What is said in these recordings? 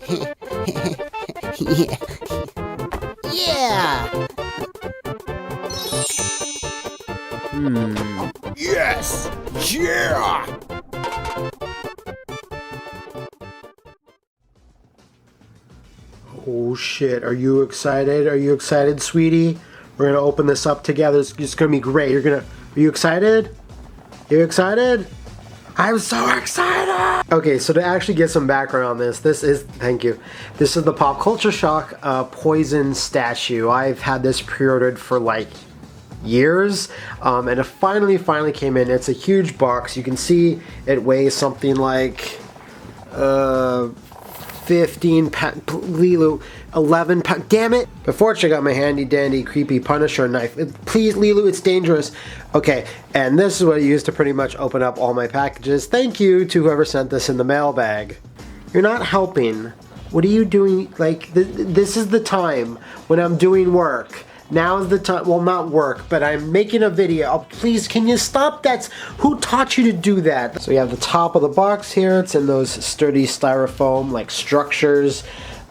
Yeah. Yeah. Yes! Yeah! Oh shit, are you excited? Are you excited, sweetie? We're gonna open this up together. It's gonna be great. Are you excited? You excited? I'm so excited! Okay, so to actually get some background on this, thank you. This is the Pop Culture Shock Poison statue. I've had this pre-ordered for like years, and it finally came in. It's a huge box. You can see it weighs something like 15 pounds, Lilu, 11 pounds, damn it! But fortunately I got my handy dandy creepy Punisher knife. Please Lilu, it's dangerous. Okay, and this is what I use to pretty much open up all my packages. Thank you to whoever sent this in the mailbag. You're not helping. What are you doing? Like, this is the time when I'm doing work. Now is the time, well, not work, but I'm making a video. Oh, please, can you stop that? Who taught you to do that? So we have the top of the box here. It's in those sturdy styrofoam, like, structures.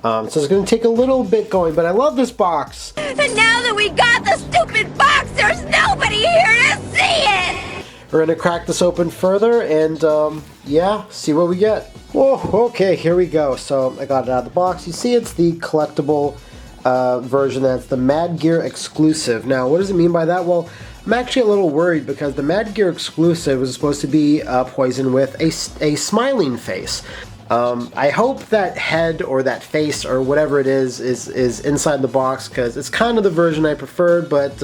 So it's going to take a little bit going, but I love this box. And now that we got the stupid box, there's nobody here to see it! We're going to crack this open further and, yeah, see what we get. Whoa, okay, here we go. So I got it out of the box. You see it's the collectible version that's the Mad Gear exclusive. Now, what does it mean by that? Well, I'm actually a little worried because the Mad Gear exclusive is supposed to be poison with a smiling face. I hope that head or that face or whatever it is inside the box because it's kind of the version I preferred, but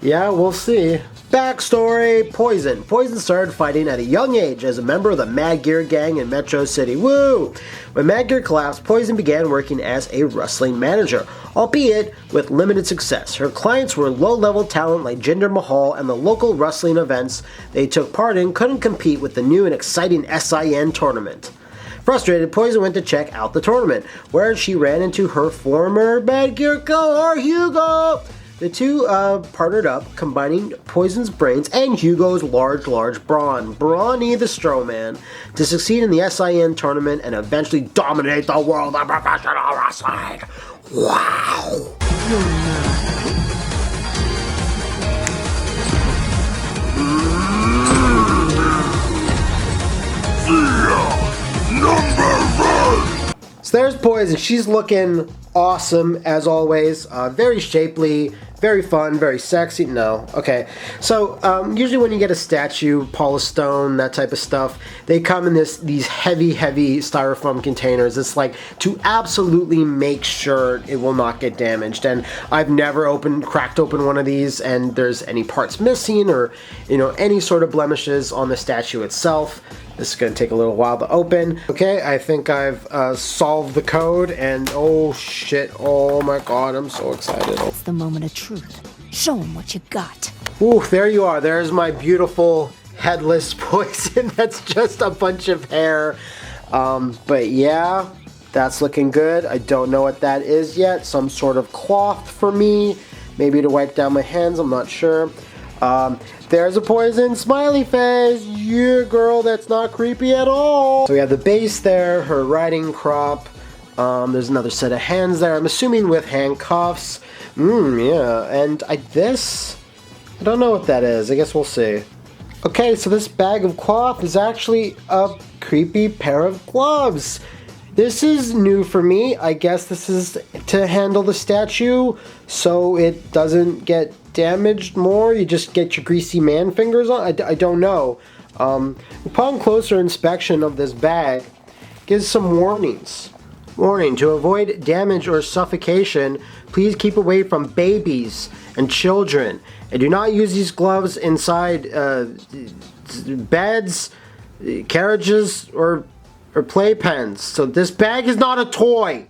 yeah, we'll see. Backstory: Poison. Poison started fighting at a young age as a member of the Mad Gear gang in Metro City. Woo! When Mad Gear collapsed, Poison began working as a wrestling manager, albeit with limited success. Her clients were low-level talent like Jinder Mahal, and the local wrestling events they took part in couldn't compete with the new and exciting SIN tournament. Frustrated, Poison went to check out the tournament, where she ran into her former Mad Gear cohort, Hugo! The two partnered up, combining Poison's brains and Hugo's large brawn, Brawny the Strowman, to succeed in the SIN tournament and eventually dominate the world of professional wrestling. Wow! So there's Poison. She's looking awesome as always. Very shapely, very fun, very sexy. No, okay. So usually when you get a statue, polished stone, that type of stuff, they come in these heavy styrofoam containers. It's like to absolutely make sure it will not get damaged. And I've never cracked open one of these, and there's any parts missing or any sort of blemishes on the statue itself. This is going to take a little while to open. Okay, I think I've solved the code, and oh shit, oh my god, I'm so excited. It's the moment of truth. Show them what you got. Ooh, there you are. There's my beautiful headless Poison. That's just a bunch of hair. But yeah, that's looking good. I don't know what that is yet. Some sort of cloth for me. Maybe to wipe down my hands, I'm not sure. There's a Poison smiley face. Yeah, girl, that's not creepy at all. So we have the base there, her riding crop. There's another set of hands there. I'm assuming with handcuffs. Yeah. And I don't know what that is. I guess we'll see. Okay, so this bag of cloth is actually a creepy pair of gloves. This is new for me. I guess this is to handle the statue so it doesn't get damaged more. You just get your greasy man fingers on. I don't know. Upon closer inspection of this bag, gives some warnings. Warning: to avoid damage or suffocation, please keep away from babies and children, and do not use these gloves inside beds, carriages, or playpens. So this bag is not a toy.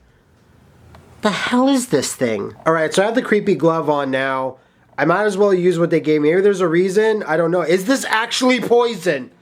The hell is this thing? Alright, so I have the creepy glove on now. I might as well use what they gave me. Maybe there's a reason. I don't know. Is this actually poison?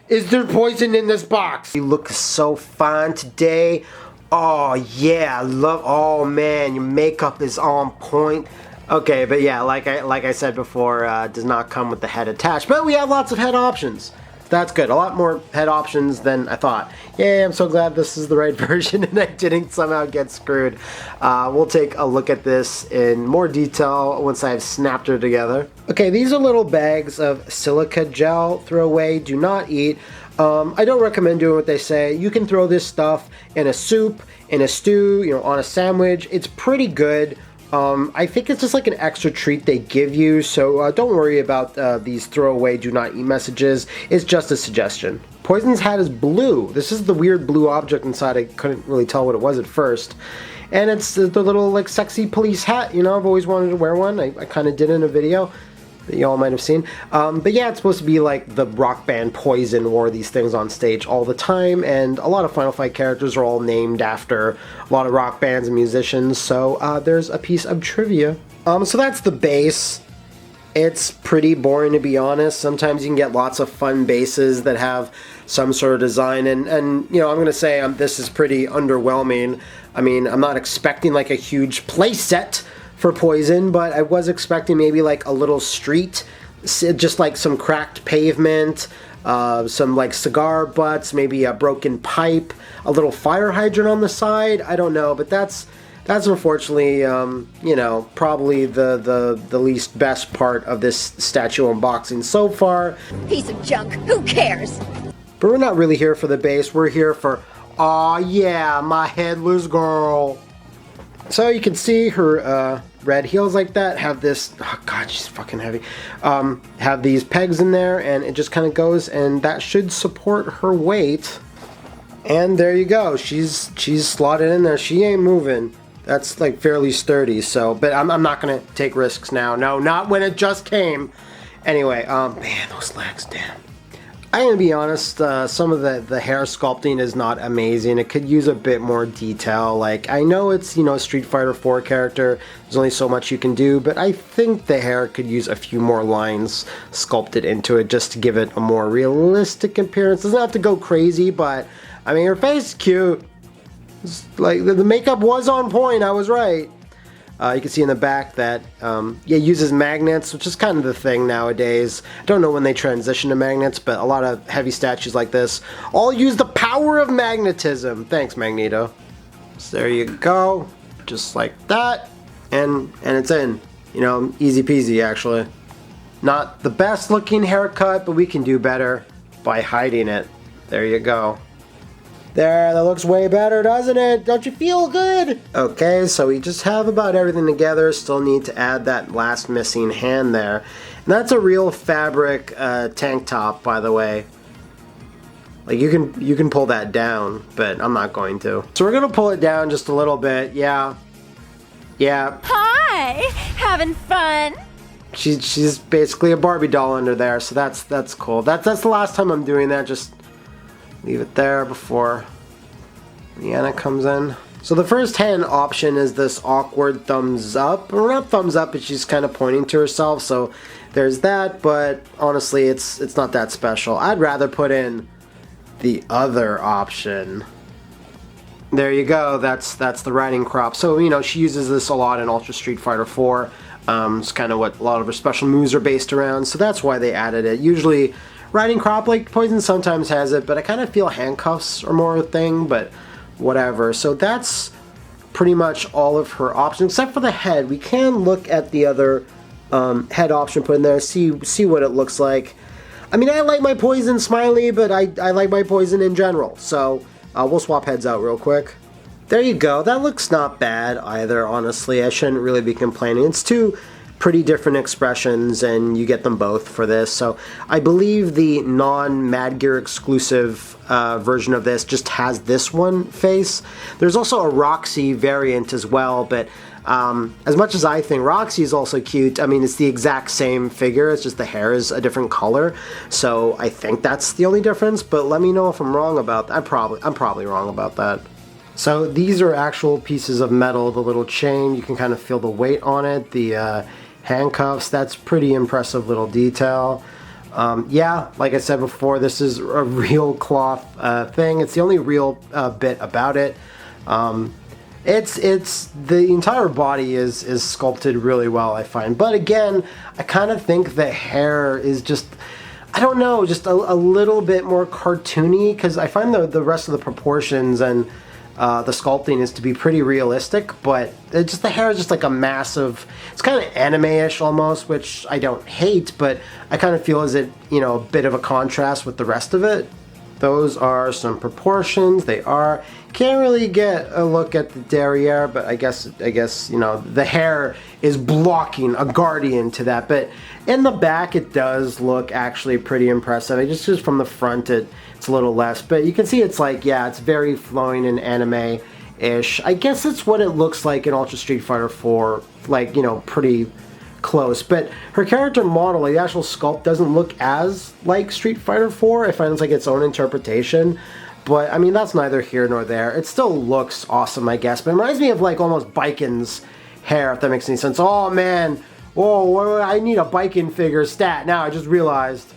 Is there poison in this box? You look so fine today. Oh yeah, oh man, your makeup is on point. Okay, but yeah, like I said before, does not come with the head attached. But we have lots of head options. that's good. A lot more head options than I thought. Yay, I'm so glad this is the right version and I didn't somehow get screwed. We'll take a look at this in more detail once I've snapped her together. Okay, these are little bags of silica gel. Throw away, do not eat. I don't recommend doing what they say. You can throw this stuff in a soup, in a stew, you know, on a sandwich. It's pretty good. I think it's just like an extra treat they give you, so don't worry about these throwaway do not eat messages. It's just a suggestion. Poison's hat is blue. This is the weird blue object inside. I couldn't really tell what it was at first. And it's the little like sexy police hat, you know, I've always wanted to wear one. I kind of did in a video that y'all might have seen. But yeah, it's supposed to be like the rock band Poison wore these things on stage all the time, and a lot of Final Fight characters are all named after a lot of rock bands and musicians, so there's a piece of trivia. So that's the base. It's pretty boring, to be honest. Sometimes you can get lots of fun bases that have some sort of design, and you know, I'm gonna say this is pretty underwhelming. I mean, I'm not expecting like a huge play set for Poison, but I was expecting maybe like a little street, just like some cracked pavement, some like cigar butts, maybe a broken pipe, a little fire hydrant on the side. I don't know, but that's unfortunately, you know, probably the least best part of this statue unboxing so far. Piece of junk. Who cares? But we're not really here for the base. We're here for, aw yeah, my headless girl. So you can see her red heels like that have this, oh god, she's fucking heavy, have these pegs in there, and it just kind of goes, and that should support her weight. And there you go, she's slotted in there. She ain't moving. That's like fairly sturdy. So, but I'm not gonna take risks now. No, not when it just came. Anyway, man, those legs, damn. I'm gonna be honest, some of the hair sculpting is not amazing. It could use a bit more detail. Like, I know it's, you know, a Street Fighter 4 character, there's only so much you can do, but I think the hair could use a few more lines sculpted into it just to give it a more realistic appearance. Doesn't have to go crazy, but I mean, her face is cute. It's like, the makeup was on point, I was right. You can see in the back that, yeah, uses magnets, which is kind of the thing nowadays. I don't know when they transition to magnets, but a lot of heavy statues like this all use the power of magnetism. Thanks, Magneto. So there you go, just like that, and it's in. You know, easy peasy, actually. Not the best looking haircut, but we can do better by hiding it. There you go. There, that looks way better, doesn't it? Don't you feel good? Okay, so we just have about everything together. Still need to add that last missing hand there. And that's a real fabric tank top, by the way. Like, you can pull that down, but I'm not going to. So we're gonna pull it down just a little bit. Yeah. Hi! Having fun? She's basically a Barbie doll under there, so that's cool. That's the last time I'm doing that. Just leave it there before Leanna comes in. So the first hand option is this awkward thumbs up, or not thumbs up, but she's kind of pointing to herself, so there's that, but honestly it's not that special. I'd rather put in the other option. There you go, that's the riding crop. So, you know, she uses this a lot in Ultra Street Fighter 4. It's kind of what a lot of her special moves are based around, so that's why they added it. Usually riding crop, like Poison sometimes has it, but I kind of feel handcuffs are more a thing, but whatever. So that's pretty much all of her options, except for the head. We can look at the other head option put in there, see what it looks like. I mean, I like my Poison smiley, but I like my Poison in general, so we'll swap heads out real quick. There you go. That looks not bad either, honestly. I shouldn't really be complaining. It's two pretty different expressions, and you get them both for this. So I believe the non-Mad Gear exclusive version of this just has this one face. There's also a Roxy variant as well, but as much as I think Roxy is also cute, I mean, it's the exact same figure, it's just the hair is a different color, so I think that's the only difference, but let me know if I'm wrong about that. I'm probably wrong about that. So these are actual pieces of metal, the little chain, you can kind of feel the weight on it, the handcuffs, that's pretty impressive little detail. Yeah, like I said before, this is a real cloth thing. It's the only real bit about it. It's the entire body is sculpted really well, I find. But again, I kind of think the hair is just I don't know, just a little bit more cartoony, because I find the rest of the proportions and the sculpting is to be pretty realistic, but just the hair is just like a massive, it's kind of anime-ish almost, which I don't hate, but I kind of feel as it, you know, a bit of a contrast with the rest of it. Those are some proportions. They are. Can't really get a look at the derriere, but I guess you know, the hair is blocking a guardian to that. But in the back, it does look actually pretty impressive. Just from the front, it's a little less. But you can see it's like, yeah, it's very flowing and anime-ish. I guess that's what it looks like in Ultra Street Fighter 4. Like, you know, pretty close, but her character model, like the actual sculpt, doesn't look as like Street Fighter 4. I find it's like its own interpretation, but I mean, that's neither here nor there. It still looks awesome, I guess, but it reminds me of like almost Biken's hair, if that makes any sense. Oh man, oh, I need a Biken figure stat now, I just realized.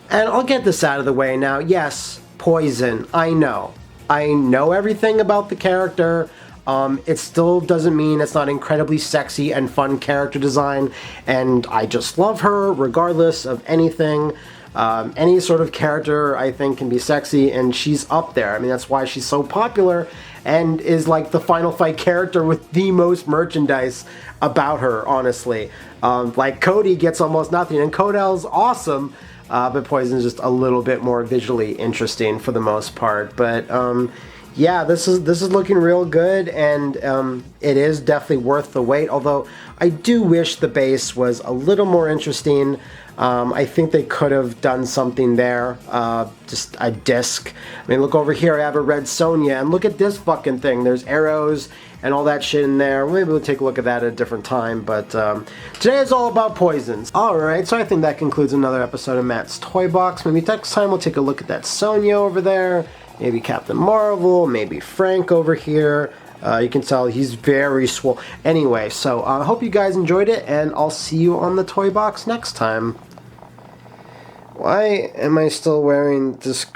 And I'll get this out of the way now. Yes, Poison, I know everything about the character. It still doesn't mean it's not incredibly sexy and fun character design, and I just love her regardless of anything. Any sort of character I think can be sexy, and she's up there. I mean, that's why she's so popular and is like the Final Fight character with the most merchandise about her, honestly. Like Cody gets almost nothing, and Kodel's awesome, but Poison's just a little bit more visually interesting for the most part. But yeah, this is looking real good, and it is definitely worth the wait, although I do wish the base was a little more interesting. I think they could have done something there, just a disc. I mean, look over here, I have a red Sonya, and look at this fucking thing. There's arrows and all that shit in there. Maybe we'll take a look at that at a different time, but today is all about poisons. Alright, so I think that concludes another episode of Matt's Toy Box. Maybe next time we'll take a look at that Sonya over there. Maybe Captain Marvel, maybe Frank over here. You can tell he's very swole. Anyway, so I hope you guys enjoyed it, and I'll see you on the Toy Box next time. Why am I still wearing this...